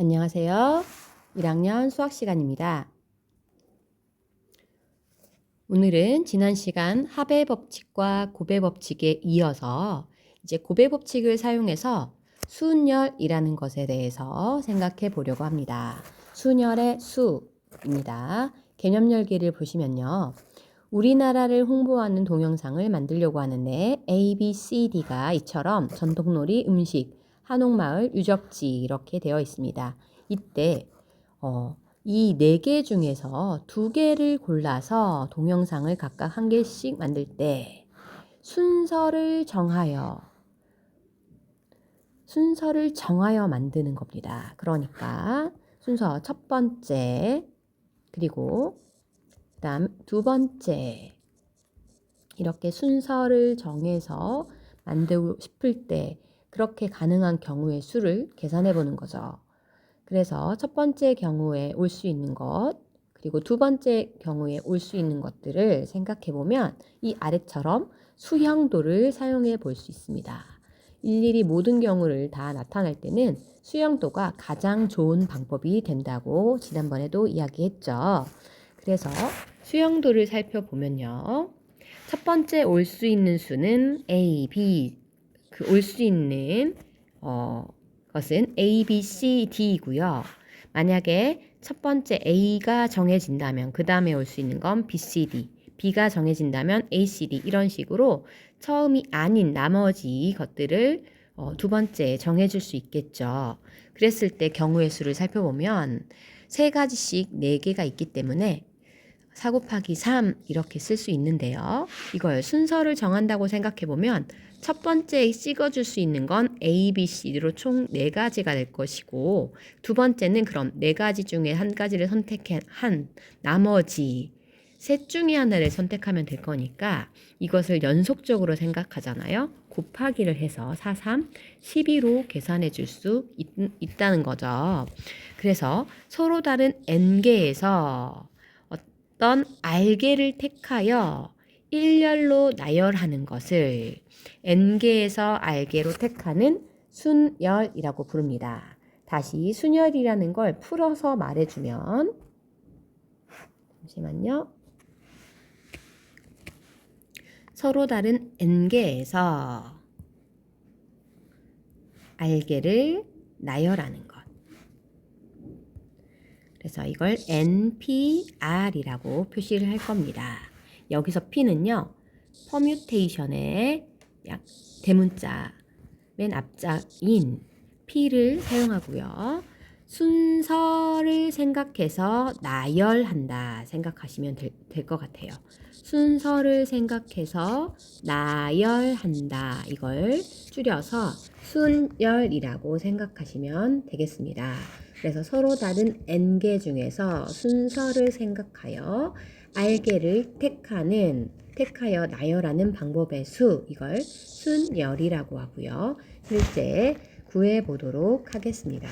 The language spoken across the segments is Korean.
안녕하세요. 1학년 수학 시간입니다. 오늘은 지난 시간 합의 법칙과 곱의 법칙에 이어서 이제 곱의 법칙을 사용해서 순열이라는 것에 대해서 생각해 보려고 합니다. 순열의 수입니다. 개념 열기를 보시면요. 우리나라를 홍보하는 동영상을 만들려고 하는데 A, B, C, D가 이처럼 전통놀이, 음식, 한옥마을, 유적지 이렇게 되어 있습니다. 이때 이 4개 중에서 2개를 골라서 동영상을 각각 한 개씩 만들 때 순서를 정하여 만드는 겁니다. 그러니까 순서 첫 번째, 그리고 그다음 두 번째, 이렇게 순서를 정해서 만들고 싶을 때 그렇게 가능한 경우의 수를 계산해 보는 거죠. 그래서 첫 번째 경우에 올 수 있는 것, 그리고 두 번째 경우에 올 수 있는 것들을 생각해 보면 이 아래처럼 수형도를 사용해 볼 수 있습니다. 일일이 모든 경우를 다 나타낼 때는 수형도가 가장 좋은 방법이 된다고 지난번에도 이야기했죠. 그래서 수형도를 살펴보면요. 첫 번째 올 수 있는 수는 A, B, 올 수 있는 것은 A, B, C, D이고요. 만약에 첫 번째 A가 정해진다면 그 다음에 올 수 있는 건 B, C, D, B가 정해진다면 A, C, D 이런 식으로 처음이 아닌 나머지 것들을 두 번째 정해줄 수 있겠죠. 그랬을 때 경우의 수를 살펴보면 세 가지씩 4개가 있기 때문에 4 곱하기 3 이렇게 쓸 수 있는데요. 이걸 순서를 정한다고 생각해보면 첫 번째에 찍어줄 수 있는 건 A, B, C로 총 4가지가 될 것이고 두 번째는 그럼 4가지 중에 한 가지를 선택한 나머지 셋 중에 하나를 선택하면 될 거니까 이것을 연속적으로 생각하잖아요. 곱하기를 해서 4, 3, 12로 계산해 줄 수 있다는 거죠. 그래서 서로 다른 n개에서 어떤 알개를 택하여 일렬로 나열하는 것을 n개에서 알개로 택하는 순열이라고 부릅니다. 다시 순열이라는 걸 풀어서 말해주면, 잠시만요. 서로 다른 n개에서 알개를 나열하는 것. 그래서 이걸 NPR이라고 표시를 할 겁니다. 여기서 P는요, 퍼뮤테이션의 대문자 맨 앞자인 P를 사용하고요. 순서를 생각해서 나열한다 생각하시면 될 것 같아요. 순서를 생각해서 나열한다, 이걸 줄여서 순열이라고 생각하시면 되겠습니다. 그래서 서로 다른 n개 중에서 순서를 생각하여 알개를 택하여 나열하는 방법의 수, 이걸 순열이라고 하고요. 실제 구해 보도록 하겠습니다.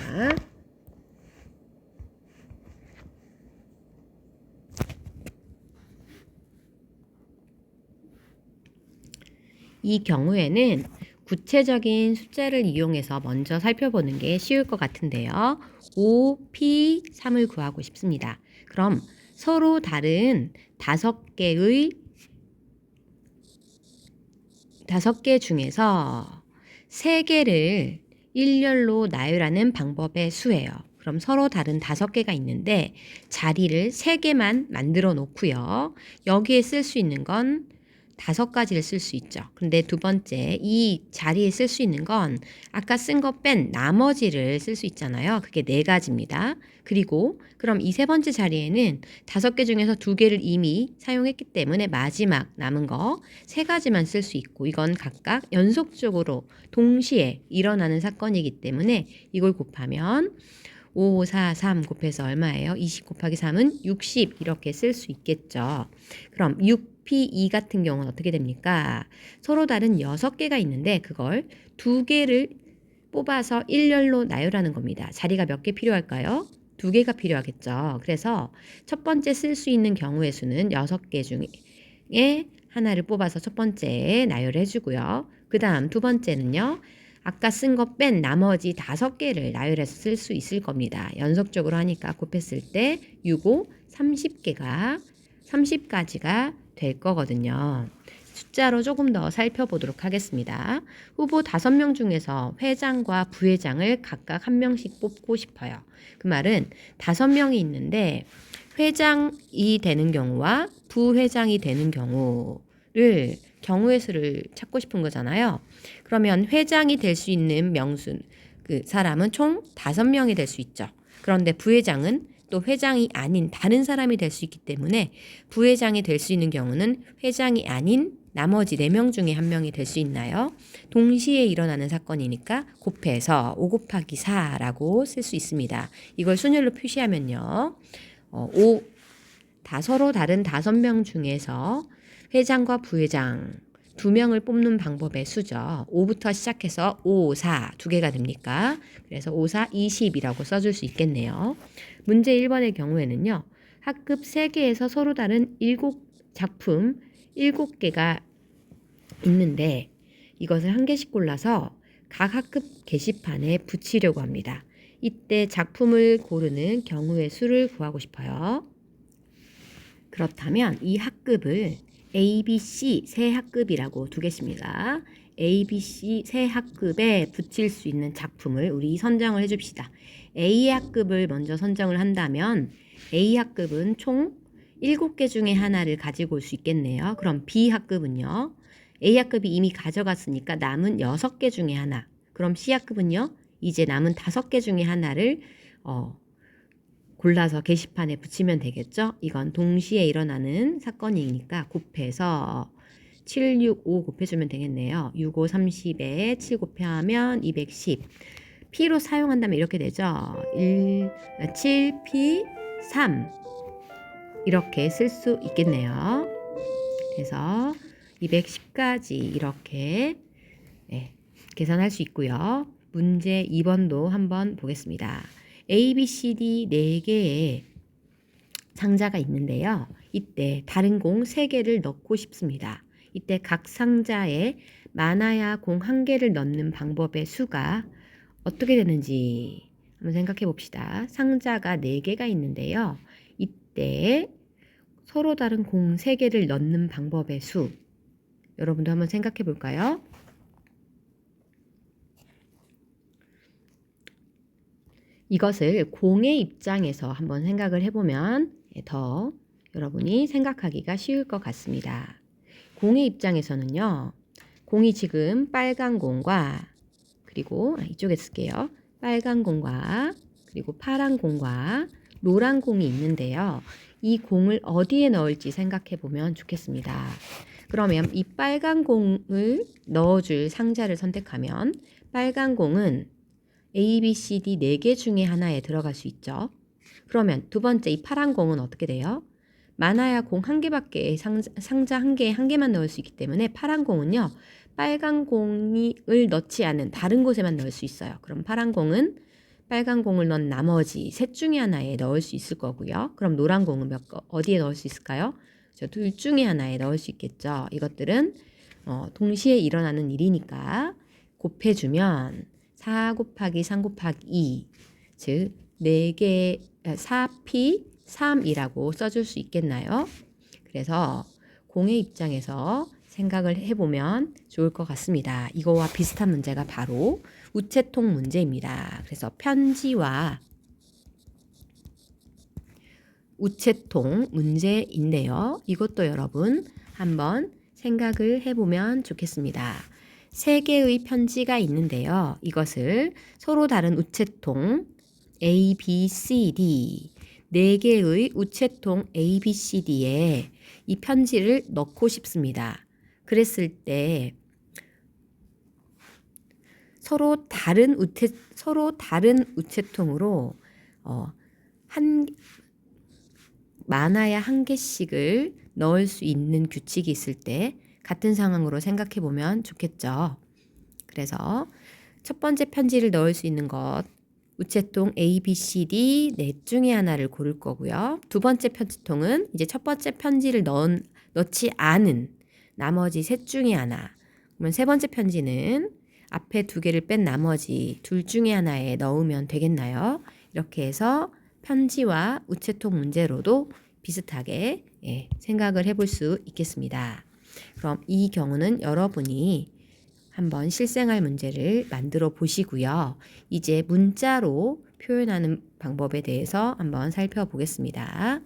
이 경우에는 구체적인 숫자를 이용해서 먼저 살펴보는 게 쉬울 것 같은데요. 5P3을 구하고 싶습니다. 그럼 서로 다른 5개 중에서 3개를 일렬로 나열하는 방법의 수예요. 그럼 서로 다른 5개가 있는데 자리를 3개만 만들어 놓고요. 여기에 쓸 수 있는 건 5가지를 쓸 수 있죠. 근데 두 번째, 이 자리에 쓸 수 있는 건 아까 쓴 거 뺀 나머지를 쓸 수 있잖아요. 그게 4가지입니다. 그리고 그럼 이 세 번째 자리에는 5개 중에서 2개를 이미 사용했기 때문에 마지막 남은 거 3가지만 쓸 수 있고, 이건 각각 연속적으로 동시에 일어나는 사건이기 때문에 이걸 곱하면 5, 4, 3 곱해서 얼마예요? 20 곱하기 3은 60 이렇게 쓸 수 있겠죠. 그럼 6P2 같은 경우는 어떻게 됩니까? 서로 다른 6개가 있는데 그걸 2개를 뽑아서 일렬로 나열하는 겁니다. 자리가 몇 개 필요할까요? 2개가 필요하겠죠. 그래서 첫 번째 쓸 수 있는 경우의 수는 6개 중에 하나를 뽑아서 첫 번째에 나열해 주고요. 그 다음 두 번째는요. 아까 쓴 거 뺀 나머지 5개를 나열해서 쓸 수 있을 겁니다. 연속적으로 하니까 곱했을 때 6, 5, 30개가 30가지가 될 거거든요. 숫자로 조금 더 살펴보도록 하겠습니다. 후보 5명 중에서 회장과 부회장을 각각 1명씩 뽑고 싶어요. 그 말은 5명이 있는데 회장이 되는 경우와 부회장이 되는 경우의 수를 찾고 싶은 거잖아요. 그러면 회장이 될 수 있는 그 사람은 총 5명이 될 수 있죠. 그런데 부회장은 또 회장이 아닌 다른 사람이 될 수 있기 때문에 부회장이 될 수 있는 경우는 회장이 아닌 나머지 4명 중에 1명이 될 수 있나요? 동시에 일어나는 사건이니까 곱해서 5 곱하기 4라고 쓸 수 있습니다. 이걸 순열로 표시하면요. 서로 다른 5명 중에서 회장과 부회장 2명을 뽑는 방법의 수죠. 5부터 시작해서 5, 4 2개가 됩니까? 그래서 5, 4, 20이라고 써줄 수 있겠네요. 문제 1번의 경우에는요. 학급 3개에서 서로 다른 작품 7개가 있는데 이것을 한 개씩 골라서 각 학급 게시판에 붙이려고 합니다. 이때 작품을 고르는 경우의 수를 구하고 싶어요. 그렇다면 이 학급을 A, B, C 세 학급이라고 두겠습니다. A, B, C 세 학급에 붙일 수 있는 작품을 우리 선정을 해줍시다. A 학급을 먼저 선정을 한다면 A 학급은 총 7개 중에 하나를 가지고 올 수 있겠네요. 그럼 B 학급은요. A 학급이 이미 가져갔으니까 남은 6개 중에 하나. 그럼 C 학급은요. 이제 남은 5개 중에 하나를 골라서 게시판에 붙이면 되겠죠? 이건 동시에 일어나는 사건이니까 곱해서 7, 6, 5 곱해주면 되겠네요. 6, 5, 30에 7 곱하면 210. P로 사용한다면 이렇게 되죠. 7P, 3 이렇게 쓸 수 있겠네요. 그래서 210까지 이렇게 계산할 수 있고요. 문제 2번도 한번 보겠습니다. A, B, C, D 4개의 상자가 있는데요. 이때 다른 공 3개를 넣고 싶습니다. 이때 각 상자에 많아야 공 1개를 넣는 방법의 수가 어떻게 되는지 한번 생각해 봅시다. 상자가 4개가 있는데요. 이때 서로 다른 공 3개를 넣는 방법의 수 여러분도 한번 생각해 볼까요? 이것을 공의 입장에서 한번 생각을 해보면 더 여러분이 생각하기가 쉬울 것 같습니다. 공의 입장에서는요. 공이 지금 빨간 공과 그리고 이쪽에 쓸게요. 빨간 공과 그리고 파란 공과 노란 공이 있는데요. 이 공을 어디에 넣을지 생각해 보면 좋겠습니다. 그러면 이 빨간 공을 넣어줄 상자를 선택하면 빨간 공은 A, B, C, D 4개 중에 하나에 들어갈 수 있죠. 그러면 두 번째 이 파란 공은 어떻게 돼요? 많아야 공 1개밖에 상자 1개에 1개만 넣을 수 있기 때문에 파란 공은요. 빨간 공을 넣지 않은 다른 곳에만 넣을 수 있어요. 그럼 파란 공은 빨간 공을 넣은 나머지 셋 중에 하나에 넣을 수 있을 거고요. 그럼 노란 공은 어디에 넣을 수 있을까요? 둘 중에 하나에 넣을 수 있겠죠. 이것들은 동시에 일어나는 일이니까 곱해주면 4 곱하기 3 곱하기 2, 즉 4개 4P 3이라고 써줄 수 있겠나요? 그래서 공의 입장에서 생각을 해보면 좋을 것 같습니다. 이거와 비슷한 문제가 바로 우체통 문제입니다. 그래서 편지와 우체통 문제인데요. 이것도 여러분 한번 생각을 해보면 좋겠습니다. 3개의 편지가 있는데요. 이것을 서로 다른 우체통 A, B, C, D 4개의 우체통 A, B, C, D에 이 편지를 넣고 싶습니다. 그랬을 때 서로 다른 우체통으로 많아야 1개씩을 넣을 수 있는 규칙이 있을 때 같은 상황으로 생각해 보면 좋겠죠. 그래서 첫 번째 편지를 넣을 수 있는 것 우체통 A, B, C, D 넷 중에 하나를 고를 거고요. 두 번째 편지통은 이제 첫 번째 편지를 넣지 않은 나머지 셋 중에 하나. 그러면 세 번째 편지는 앞에 두 개를 뺀 나머지 둘 중에 하나에 넣으면 되겠나요? 이렇게 해서 편지와 우체통 문제로도 비슷하게 생각을 해볼 수 있겠습니다. 그럼 이 경우는 여러분이 한번 실생활 문제를 만들어 보시고요. 이제 문자로 표현하는 방법에 대해서 한번 살펴보겠습니다.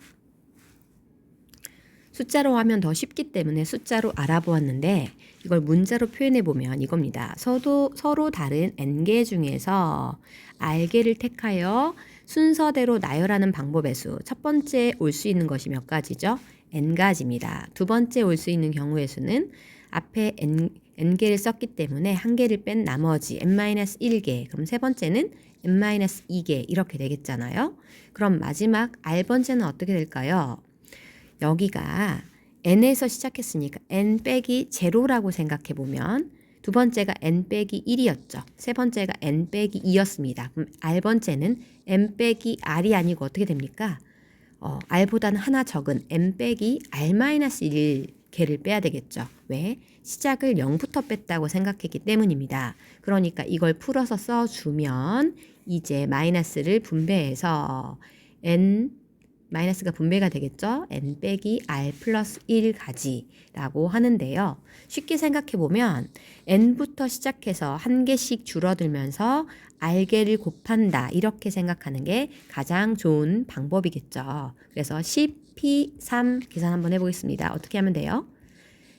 숫자로 하면 더 쉽기 때문에 숫자로 알아보았는데 이걸 문자로 표현해 보면 이겁니다. 서로 다른 n개 중에서 r개를 택하여 순서대로 나열하는 방법의 수. 첫 번째 올 수 있는 것이 몇 가지죠? n가지입니다. 두 번째 올 수 있는 경우의 수는 앞에 n개를 썼기 때문에 한 개를 뺀 나머지 n-1개. 그럼 세 번째는 n-2개 이렇게 되겠잖아요. 그럼 마지막 r번째는 어떻게 될까요? 여기가 n에서 시작했으니까 n 빼기 제로라고 생각해 보면 두 번째가 n 빼기 1이었죠. 세 번째가 n 빼기 2였습니다. 그럼 r번째는 n 빼기 r이 아니고 어떻게 됩니까? r보다는 하나 적은 n 빼기 r-1개를 빼야 되겠죠. 왜? 시작을 0부터 뺐다고 생각했기 때문입니다. 그러니까 이걸 풀어서 써주면 이제 마이너스를 분배해서 마이너스가 분배가 되겠죠. n 빼기 r 플러스 1가지라고 하는데요. 쉽게 생각해보면 n부터 시작해서 한 개씩 줄어들면서 r개를 곱한다 이렇게 생각하는 게 가장 좋은 방법이겠죠. 그래서 10p3 계산 한번 해보겠습니다. 어떻게 하면 돼요?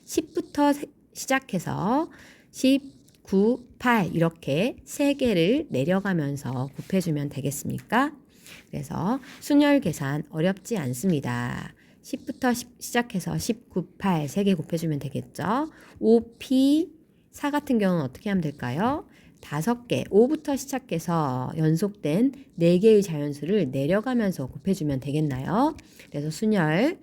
10부터 시작해서 10, 9, 8 이렇게 3개를 내려가면서 곱해주면 되겠습니까? 그래서 순열 계산 어렵지 않습니다. 10부터 시작해서 10, 9, 8 3개 곱해주면 되겠죠. 5p 4 같은 경우는 어떻게 하면 될까요? 5개 5부터 시작해서 연속된 4개의 자연수를 내려가면서 곱해주면 되겠나요? 그래서 순열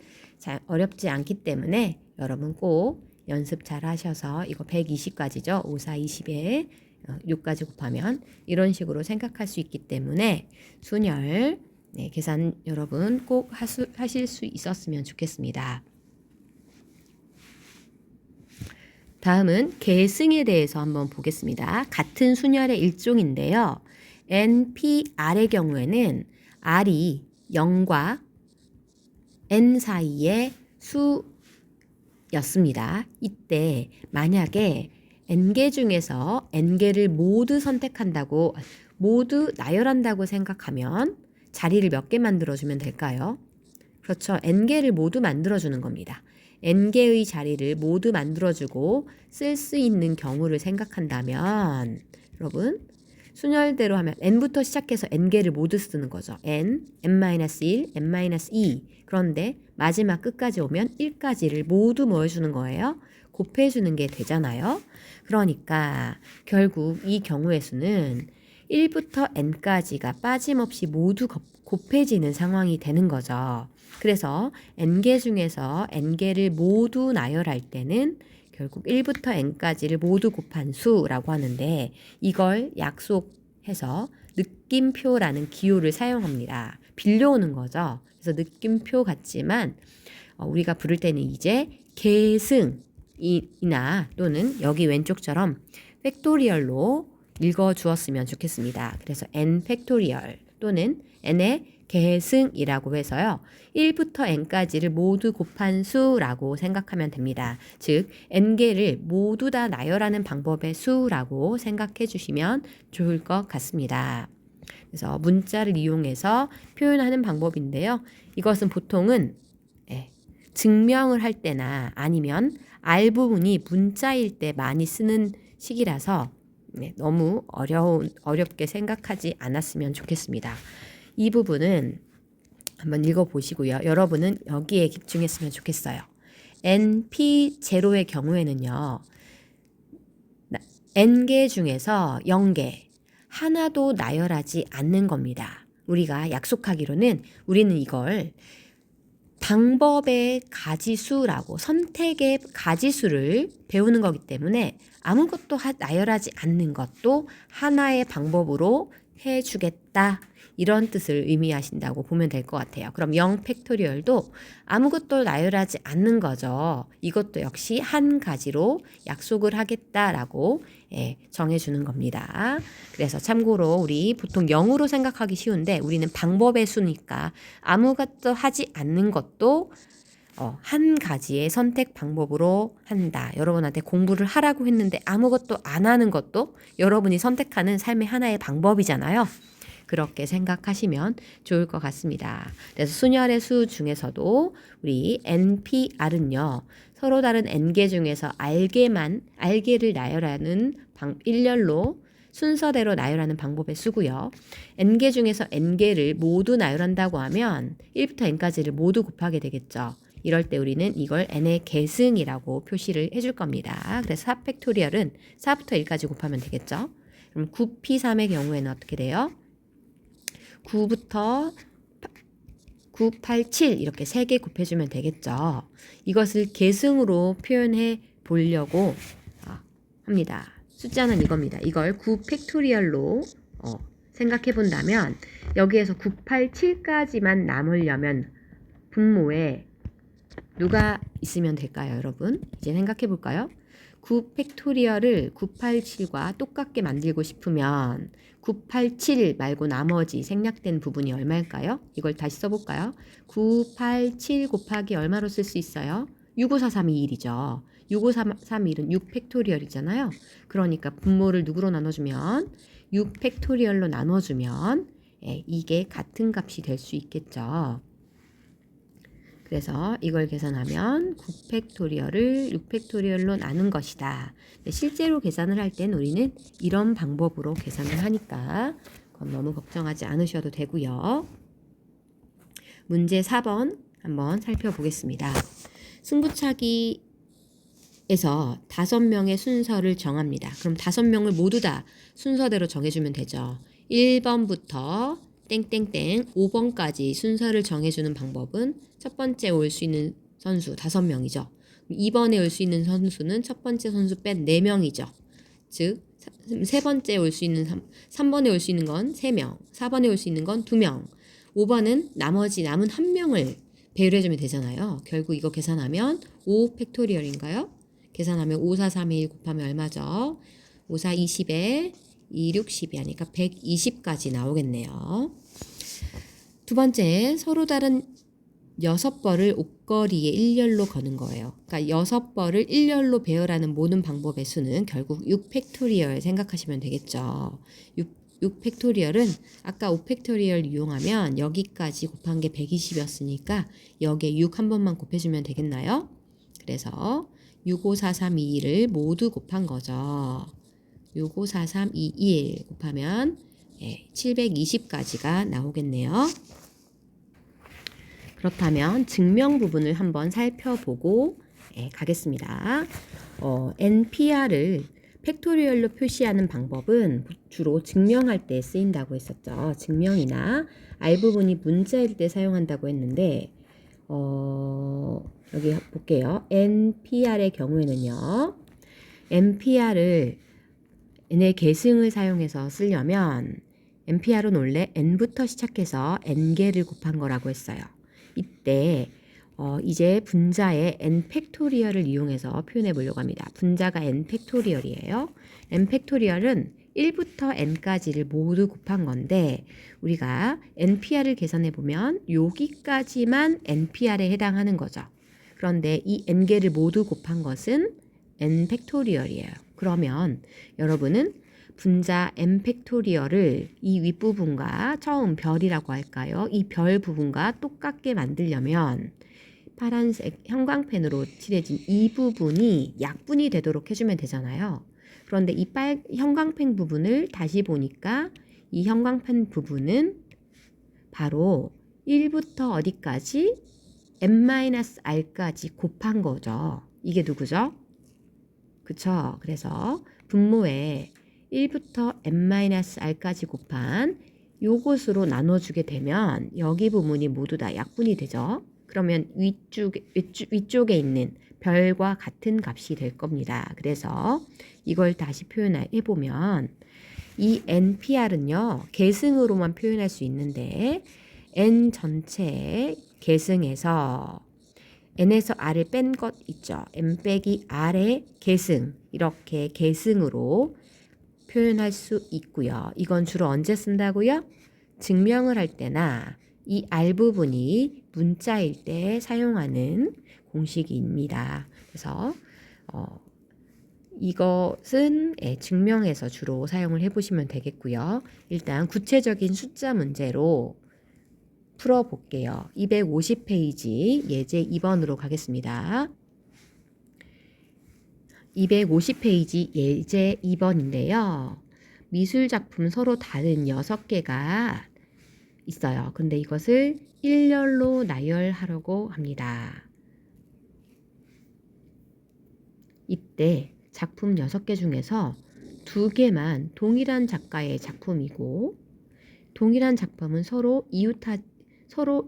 어렵지 않기 때문에 여러분 꼭 연습 잘 하셔서 이거 120까지죠. 5, 4, 20에 6까지 곱하면 이런 식으로 생각할 수 있기 때문에 순열 계산 여러분 꼭 하실 수 있었으면 좋겠습니다. 다음은 계승에 대해서 한번 보겠습니다. 같은 순열의 일종인데요. NPR의 경우에는 R이 0과 N 사이의 수였습니다. 이때 만약에 n개 중에서 n개를 모두 선택한다고 모두 나열한다고 생각하면 자리를 몇 개 만들어주면 될까요? 그렇죠. n개를 모두 만들어주는 겁니다. n개의 자리를 모두 만들어주고 쓸 수 있는 경우를 생각한다면 여러분 순열대로 하면 n부터 시작해서 n개를 모두 쓰는 거죠. n, n-1, n-2 그런데 마지막 끝까지 오면 1까지를 모두 뭐 해주는 거예요? 곱해주는 게 되잖아요. 그러니까 결국 이 경우의 수는 1부터 n까지가 빠짐없이 모두 곱해지는 상황이 되는 거죠. 그래서 n개 중에서 n개를 모두 나열할 때는 결국 1부터 n까지를 모두 곱한 수라고 하는데 이걸 약속해서 느낌표라는 기호를 사용합니다. 빌려오는 거죠. 그래서 느낌표 같지만 우리가 부를 때는 이제 계승이나 또는 여기 왼쪽처럼 팩토리얼로 읽어주었으면 좋겠습니다. 그래서 n 팩토리얼 또는 n의 계승이라고 해서요. 1부터 n까지를 모두 곱한 수라고 생각하면 됩니다. 즉 n개를 모두 다 나열하는 방법의 수라고 생각해 주시면 좋을 것 같습니다. 그래서 문자를 이용해서 표현하는 방법인데요. 이것은 보통은 증명을 할 때나 아니면 R 부분이 문자일 때 많이 쓰는 식이라서 너무 어렵게 생각하지 않았으면 좋겠습니다. 이 부분은 한번 읽어보시고요. 여러분은 여기에 집중했으면 좋겠어요. NP0의 경우에는요. N개 중에서 0개 하나도 나열하지 않는 겁니다. 우리가 약속하기로는 우리는 이걸 방법의 가지수라고 선택의 가지수를 배우는 거기 때문에 아무것도 나열하지 않는 것도 하나의 방법으로 해주겠다. 이런 뜻을 의미하신다고 보면 될 것 같아요. 그럼 0 팩토리얼도 아무것도 나열하지 않는 거죠. 이것도 역시 한 가지로 약속을 하겠다라고 정해주는 겁니다. 그래서 참고로 우리 보통 0으로 생각하기 쉬운데 우리는 방법의 수니까 아무것도 하지 않는 것도 한 가지의 선택 방법으로 한다. 여러분한테 공부를 하라고 했는데 아무것도 안 하는 것도 여러분이 선택하는 삶의 하나의 방법이잖아요. 그렇게 생각하시면 좋을 것 같습니다. 그래서 순열의 수 중에서도 우리 NPR은요. 서로 다른 N개 중에서 알개를 나열하는 일렬로 순서대로 나열하는 방법의 수고요. N개 중에서 N개를 모두 나열한다고 하면 1부터 N까지를 모두 곱하게 되겠죠. 이럴 때 우리는 이걸 n의 계승이라고 표시를 해줄 겁니다. 그래서 4 팩토리얼은 4부터 1까지 곱하면 되겠죠. 그럼 9p3의 경우에는 어떻게 돼요? 9부터 9, 8, 7 이렇게 3개 곱해주면 되겠죠. 이것을 계승으로 표현해 보려고 합니다. 숫자는 이겁니다. 이걸 9 팩토리얼로 생각해 본다면 여기에서 9, 8, 7까지만 남으려면 분모에 누가 있으면 될까요, 여러분? 이제 생각해 볼까요? 9 팩토리얼을 987과 똑같게 만들고 싶으면 987 말고 나머지 생략된 부분이 얼마일까요? 이걸 다시 써볼까요? 987 곱하기 얼마로 쓸 수 있어요? 65431이죠. 65431은 6 팩토리얼이잖아요. 그러니까 분모를 누구로 나눠주면 6 팩토리얼로 나눠주면 이게 같은 값이 될 수 있겠죠. 그래서 이걸 계산하면 9 팩토리얼을 6 팩토리얼로 나눈 것이다. 실제로 계산을 할 땐 우리는 이런 방법으로 계산을 하니까 그건 너무 걱정하지 않으셔도 되고요. 문제 4번 한번 살펴보겠습니다. 승부차기에서 5명의 순서를 정합니다. 그럼 5명을 모두 다 순서대로 정해주면 되죠. 1번부터 땡땡땡 5번까지 순서를 정해주는 방법은 첫 번째 올 수 있는 선수 5명이죠. 2번에 올 수 있는 선수는 첫 번째 선수 뺀 4명이죠. 즉, 세 번째 올 수 있는 3번에 올 수 있는 건 3명, 4번에 올 수 있는 건 2명, 5번은 나머지 남은 1명을 배열해주면 되잖아요. 결국 이거 계산하면 5 팩토리얼인가요? 계산하면 5, 4, 3, 1 곱하면 얼마죠? 5, 4, 20에 2, 6, 12 하니까 120까지 나오겠네요. 두 번째, 서로 다른 6벌을 옷걸이에 일렬로 거는 거예요. 그러니까 6벌을 일렬로 배열하는 모든 방법의 수는 결국 6 팩토리얼 생각하시면 되겠죠. 6 팩토리얼은 아까 5 팩토리얼 이용하면 여기까지 곱한 게 120이었으니까 여기에 6 한 번만 곱해주면 되겠나요? 그래서 6, 5, 4, 3, 2, 1을 모두 곱한 거죠. 6, 5, 4, 3, 2, 1 곱하면 720까지가 나오겠네요. 그렇다면 증명 부분을 한번 살펴보고 가겠습니다. NPR을 팩토리얼로 표시하는 방법은 주로 증명할 때 쓰인다고 했었죠. 증명이나 R 부분이 문자일 때 사용한다고 했는데 여기 볼게요. NPR의 경우에는요. NPR을 n의 계승을 사용해서 쓰려면 NPR은 원래 n부터 시작해서 n개를 곱한 거라고 했어요. 이때 이제 분자의 n 팩토리얼을 이용해서 표현해 보려고 합니다. 분자가 n 팩토리얼이에요. n 팩토리얼은 1부터 n까지를 모두 곱한 건데 우리가 NPR을 계산해 보면 여기까지만 NPR에 해당하는 거죠. 그런데 이 n개를 모두 곱한 것은 n 팩토리얼이에요. 그러면 여러분은 분자 n 팩토리얼을 이 윗부분과 처음 별이라고 할까요? 이 별 부분과 똑같게 만들려면 파란색 형광펜으로 칠해진 이 부분이 약분이 되도록 해주면 되잖아요. 그런데 이 형광펜 부분을 다시 보니까 이 형광펜 부분은 바로 1부터 어디까지? n-r까지 곱한 거죠. 이게 누구죠? 그쵸? 그래서 분모에 1부터 n-r까지 곱한 요것으로 나눠주게 되면 여기 부분이 모두 다 약분이 되죠. 그러면 위쪽에 있는 별과 같은 값이 될 겁니다. 그래서 이걸 다시 표현해 보면 이 NPR은요, 계승으로만 표현할 수 있는데 N 전체의 계승에서 N에서 R을 뺀 것 있죠. N 빼기 R의 계승, 이렇게 계승으로 표현할 수 있고요. 이건 주로 언제 쓴다고요? 증명을 할 때나 이 R 부분이 문자일 때 사용하는 공식입니다. 그래서 이것은 증명에서 주로 사용을 해보시면 되겠고요. 일단 구체적인 숫자 문제로 풀어볼게요. 250페이지 예제 2번으로 가겠습니다. 250페이지 예제 2번인데요. 미술작품 서로 다른 6개가 있어요. 근데 이것을 일렬로 나열하려고 합니다. 이때 작품 6개 중에서 2개만 동일한 작가의 작품이고 동일한 작품은 서로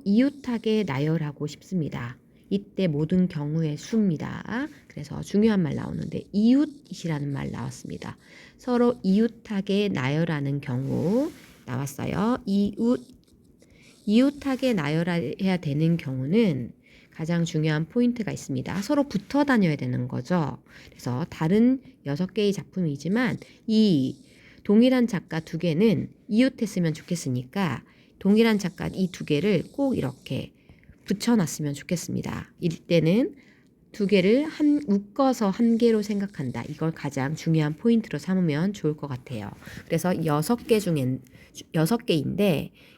이웃하게 나열하고 싶습니다. 이때 모든 경우의 수입니다. 그래서 중요한 말 나오는데 이웃이라는 말 나왔습니다. 서로 이웃하게 나열하는 경우 나왔어요. 이웃하게 나열해야 되는 경우는 가장 중요한 포인트가 있습니다. 서로 붙어 다녀야 되는 거죠. 그래서 다른 6개의 작품이지만 이 동일한 작가 2개는 이웃했으면 좋겠으니까 동일한 작가 이 2개를 꼭 이렇게 붙여놨으면 좋겠습니다. 이때는 2개를 묶어서 한 개로 생각한다. 이걸 가장 중요한 포인트로 삼으면 좋을 것 같아요. 그래서 6개인데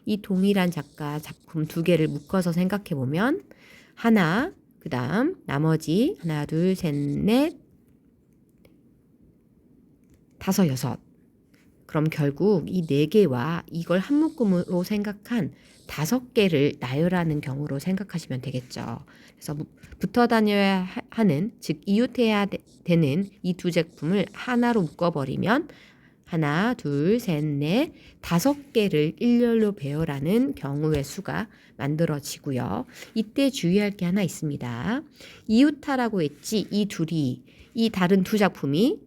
이 동일한 작가 작품 2개를 묶어서 생각해 보면 하나, 그 다음 나머지 하나, 둘, 셋, 넷, 다섯, 여섯. 그럼 결국 이 4개와 이걸 한 묶음으로 생각한 5개를 나열하는 경우로 생각하시면 되겠죠. 그래서 붙어 다녀야 하는, 즉 이웃해야 되는 이 2 제품을 하나로 묶어버리면 하나, 둘, 셋, 넷, 5개를 일렬로 배열하는 경우의 수가 만들어지고요. 이때 주의할 게 하나 있습니다. 이웃하라고 했지 이 다른 2 작품이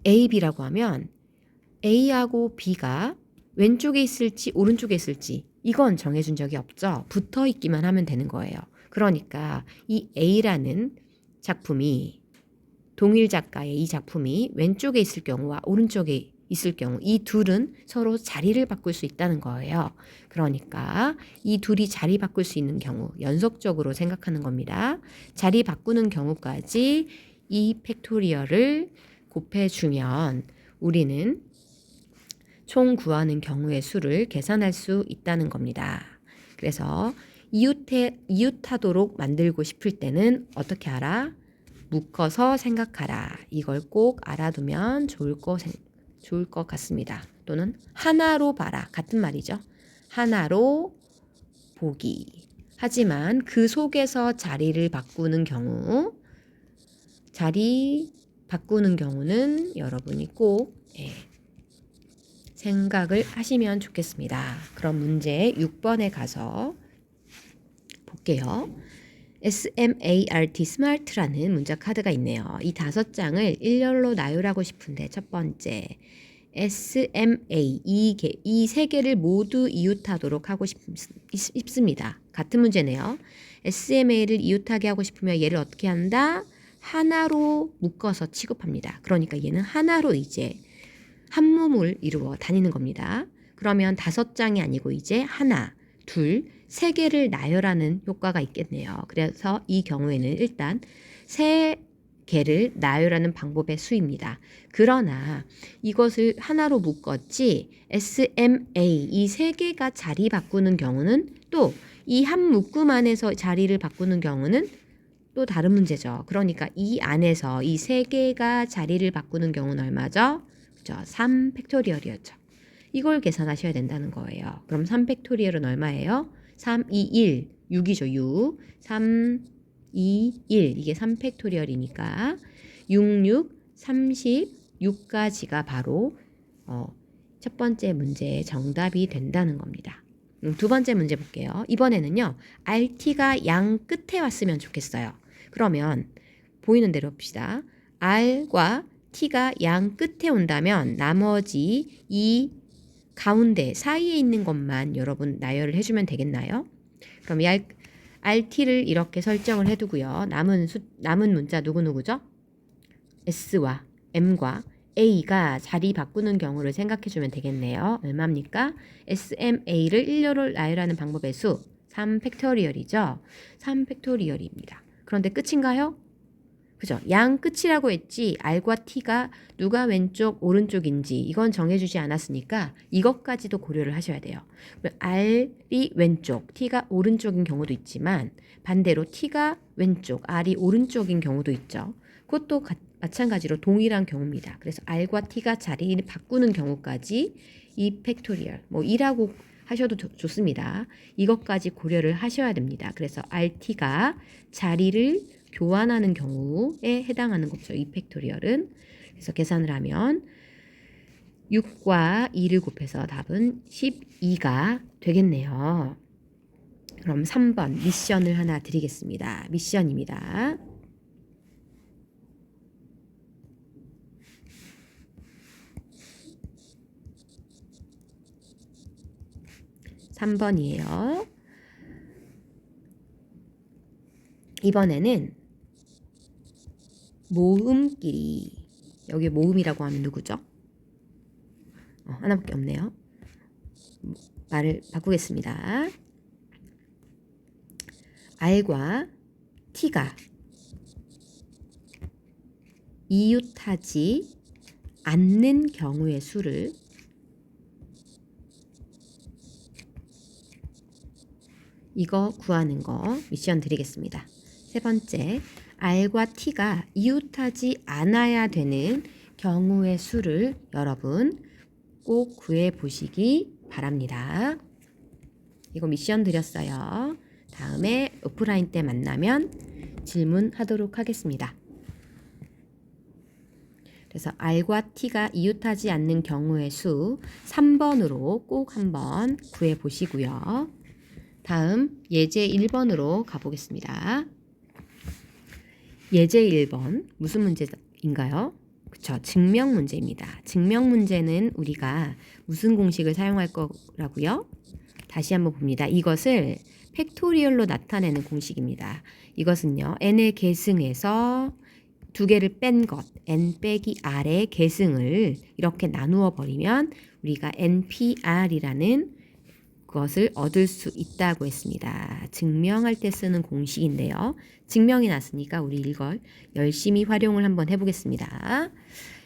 A, B라고 하면 A하고 B가 왼쪽에 있을지 오른쪽에 있을지 이건 정해준 적이 없죠. 붙어 있기만 하면 되는 거예요. 그러니까 이 A라는 작품이 동일 작가의 이 작품이 왼쪽에 있을 경우와 오른쪽에 있을 경우 이 둘은 서로 자리를 바꿀 수 있다는 거예요. 그러니까 이 둘이 자리 바꿀 수 있는 경우 연속적으로 생각하는 겁니다. 자리 바꾸는 경우까지 이 팩토리얼을 곱해주면 우리는 총 구하는 경우의 수를 계산할 수 있다는 겁니다. 그래서 이웃하도록 만들고 싶을 때는 어떻게 하라? 묶어서 생각하라. 이걸 꼭 알아두면 좋을 것 같습니다. 또는 하나로 봐라. 같은 말이죠. 하나로 보기. 하지만 그 속에서 자리 바꾸는 경우는 여러분이 꼭 생각을 하시면 좋겠습니다. 그럼 문제 6번에 가서 볼게요. SMART, SMART라는 문자 카드가 있네요. 이 5장을 일렬로 나열하고 싶은데 첫 번째 SMA 이 3개를 모두 이웃하도록 하고 싶습니다. 같은 문제네요. SMA를 이웃하게 하고 싶으면 얘를 어떻게 한다? 하나로 묶어서 취급합니다. 그러니까 얘는 하나로 이제 한 몸을 이루어 다니는 겁니다. 그러면 5장이 아니고 이제 하나, 둘, 3개를 나열하는 효과가 있겠네요. 그래서 이 경우에는 일단 3개를 나열하는 방법의 수입니다. 그러나 이것을 하나로 묶었지 SMA 이 3개가 자리 바꾸는 경우는 또 이 한 묶음 안에서 자리를 바꾸는 경우는 또 다른 문제죠. 그러니까 이 안에서 이 3개가 자리를 바꾸는 경우는 얼마죠? 그죠? 3팩토리얼이었죠. 이걸 계산하셔야 된다는 거예요. 그럼 3팩토리얼은 얼마예요? 3, 2, 1, 6이죠. 6, 3, 2, 1 이게 3팩토리얼이니까 6, 6, 36까지가 바로 첫 번째 문제의 정답이 된다는 겁니다. 두 번째 문제 볼게요. 이번에는요. RT가 양 끝에 왔으면 좋겠어요. 그러면 보이는 대로 봅시다. R과 t가 양 끝에 온다면 나머지 이 가운데 사이에 있는 것만 여러분 나열을 해주면 되겠나요? 그럼 RT를 이렇게 설정을 해두고요. 남은 문자 누구누구죠? S와 M과 A가 자리 바꾸는 경우를 생각해주면 되겠네요. 얼마입니까? SMA를 1료를 나열하는 방법의 수 3팩토리얼이죠. 3팩토리얼입니다. 그런데 끝인가요? 그죠? 양 끝이라고 했지 R과 T가 누가 왼쪽 오른쪽인지 이건 정해주지 않았으니까 이것까지도 고려를 하셔야 돼요. R이 왼쪽, T가 오른쪽인 경우도 있지만 반대로 T가 왼쪽, R이 오른쪽인 경우도 있죠. 그것도 마찬가지로 동일한 경우입니다. 그래서 R과 T가 자리를 바꾸는 경우까지 이 팩토리얼, 뭐 2라고 하셔도 좋습니다. 이것까지 고려를 하셔야 됩니다. 그래서 RT가 자리를 교환하는 경우에 해당하는 거죠. 이 팩토리얼은. 그래서 계산을 하면 6과 2를 곱해서 답은 12가 되겠네요. 그럼 3번 미션을 하나 드리겠습니다. 미션입니다. (3번이에요) 이번에는 모음끼리, 여기 모음이라고 하면 누구죠? 하나밖에 없네요. 말을 바꾸겠습니다. R과 T가 이웃하지 않는 경우의 수를 이거 구하는 거 미션 드리겠습니다. 세 번째, R과 T가 이웃하지 않아야 되는 경우의 수를 여러분 꼭 구해 보시기 바랍니다. 이거 미션 드렸어요. 다음에 오프라인 때 만나면 질문하도록 하겠습니다. 그래서 R과 T가 이웃하지 않는 경우의 수 3번으로 꼭 한번 구해 보시고요. 다음 예제 1번으로 가보겠습니다. 예제 1번 무슨 문제인가요? 그쵸, 증명 문제입니다. 증명 문제는 우리가 무슨 공식을 사용할 거라고요? 다시 한번 봅니다. 이것을 팩토리얼로 나타내는 공식입니다. 이것은요, n의 계승에서 두 개를 뺀 것, n 빼기 r의 계승을 이렇게 나누어 버리면 우리가 npr이라는 그것을 얻을 수 있다고 했습니다. 증명할 때 쓰는 공식인데요. 증명이 났으니까 우리 이걸 열심히 활용을 한번 해보겠습니다.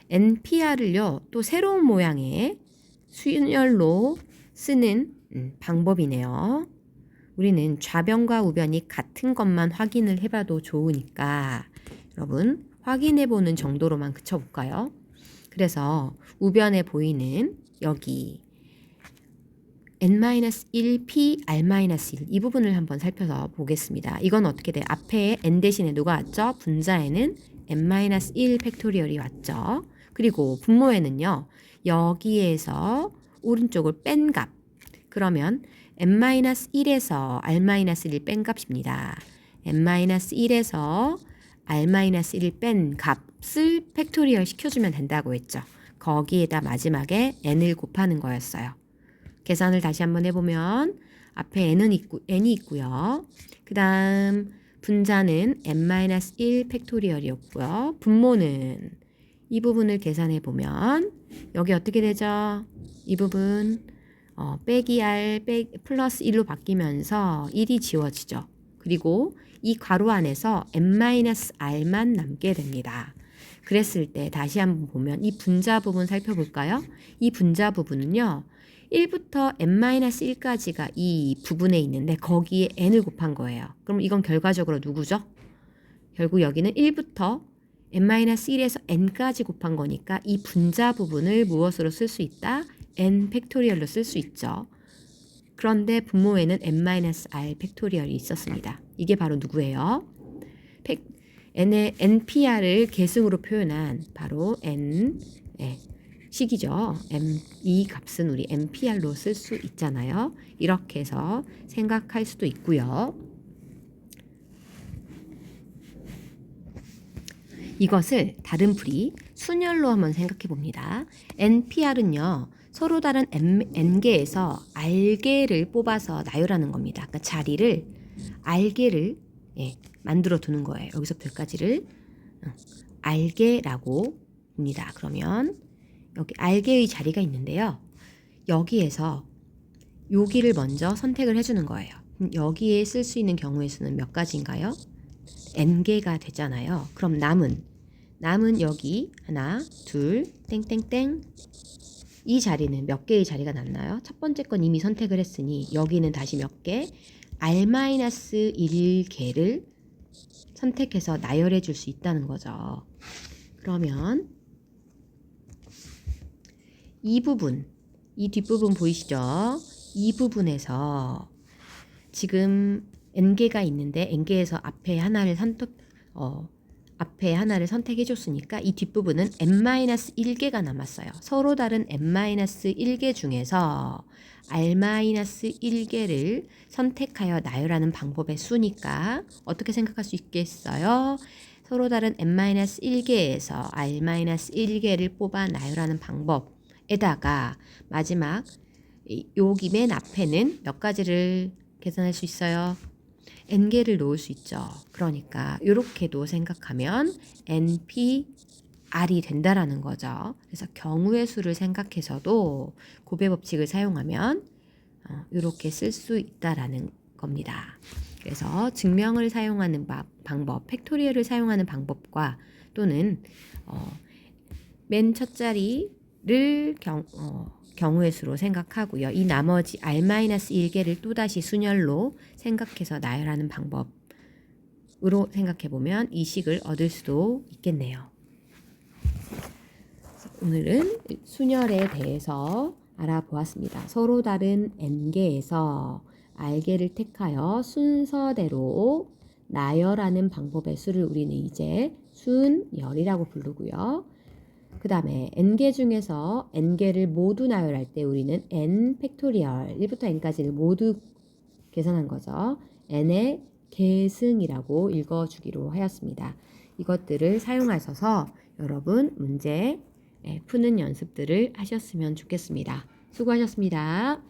NPR을요, 또 새로운 모양의 수열로 쓰는 방법이네요. 우리는 좌변과 우변이 같은 것만 확인을 해봐도 좋으니까 여러분 확인해보는 정도로만 그쳐볼까요? 그래서 우변에 보이는 여기 n-1p r-1 이 부분을 한번 살펴서 보겠습니다. 이건 어떻게 돼요? 앞에 n 대신에 누가 왔죠? 분자에는 n-1 팩토리얼이 왔죠. 그리고 분모에는요, 여기에서 오른쪽을 뺀 값, 그러면 n-1에서 r-1을 뺀 값입니다. n-1에서 r-1을 뺀 값을 팩토리얼 시켜주면 된다고 했죠. 거기에다 마지막에 n을 곱하는 거였어요. 계산을 다시 한번 해보면 앞에 n이 있고요. 그 다음 분자는 n-1 팩토리얼이었고요. 분모는 이 부분을 계산해 보면 여기 어떻게 되죠? 이 부분 빼기 r 플러스 1로 바뀌면서 1이 지워지죠. 그리고 이 괄호 안에서 n-r만 남게 됩니다. 그랬을 때 다시 한번 보면 이 분자 부분 살펴볼까요? 이 분자 부분은요, 1부터 n-1까지가 이 부분에 있는데 거기에 n을 곱한 거예요. 그럼 이건 결과적으로 누구죠? 결국 여기는 1부터 n-1에서 n까지 곱한 거니까 이 분자 부분을 무엇으로 쓸 수 있다? n 팩토리얼로 쓸 수 있죠. 그런데 분모에는 n-r 팩토리얼이 있었습니다. 이게 바로 누구예요? npr을 계승으로 표현한 바로 n 식이죠. 이 값은 우리 npr로 쓸 수 있잖아요. 이렇게 해서 생각할 수도 있고요. 이것을 다른 풀이 순열로 한번 생각해 봅니다. NPR은요, 서로 다른 N개에서 R개를 뽑아서 나열하는 겁니다. 그러니까 자리를, R개를 만들어 두는 거예요. 여기서부터 여기까지를 R개라고 봅니다. 그러면 여기 R개의 자리가 있는데요. 여기에서 여기를 먼저 선택을 해주는 거예요. 여기에 쓸 수 있는 경우의 수는 몇 가지인가요? N개가 되잖아요. 그럼 남은 여기 하나, 둘, 땡땡땡. 이 자리는 몇 개의 자리가 남나요? 첫 번째 건 이미 선택을 했으니 여기는 다시 몇 개? R-1개를 선택해서 나열해 줄 수 있다는 거죠. 그러면 이 부분, 이 뒷부분 보이시죠? 이 부분에서 지금 N개가 있는데 N개에서 앞에 하나를 선택해 줬으니까 이 뒷부분은 N-1개가 남았어요. 서로 다른 N-1개 중에서 R-1개를 선택하여 나열하는 방법의 수니까 어떻게 생각할 수 있겠어요? 서로 다른 N-1개에서 R-1개를 뽑아 나열하는 방법에다가 마지막 여기 맨 앞에는 몇 가지를 계산할 수 있어요? N개를 놓을 수 있죠. 그러니까 이렇게도 생각하면 NPR이 된다라는 거죠. 그래서 경우의 수를 생각해서도 곱의 법칙을 사용하면 이렇게 쓸 수 있다라는 겁니다. 그래서 증명을 사용하는 방법, 팩토리얼을 사용하는 방법과 또는 맨 첫 자리를 경우의 수로 생각하고요. 이 나머지 R-1개를 또다시 순열로 생각해서 나열하는 방법으로 생각해보면 이 식을 얻을 수도 있겠네요. 오늘은 순열에 대해서 알아보았습니다. 서로 다른 N개에서 R개를 택하여 순서대로 나열하는 방법의 수를 우리는 이제 순열이라고 부르고요. 그 다음에 N개 중에서 N개를 모두 나열할 때 우리는 N 팩토리얼 1부터 N까지를 모두 계산한 거죠. N의 계승이라고 읽어주기로 하였습니다. 이것들을 사용하셔서 여러분 문제 푸는 연습들을 하셨으면 좋겠습니다. 수고하셨습니다.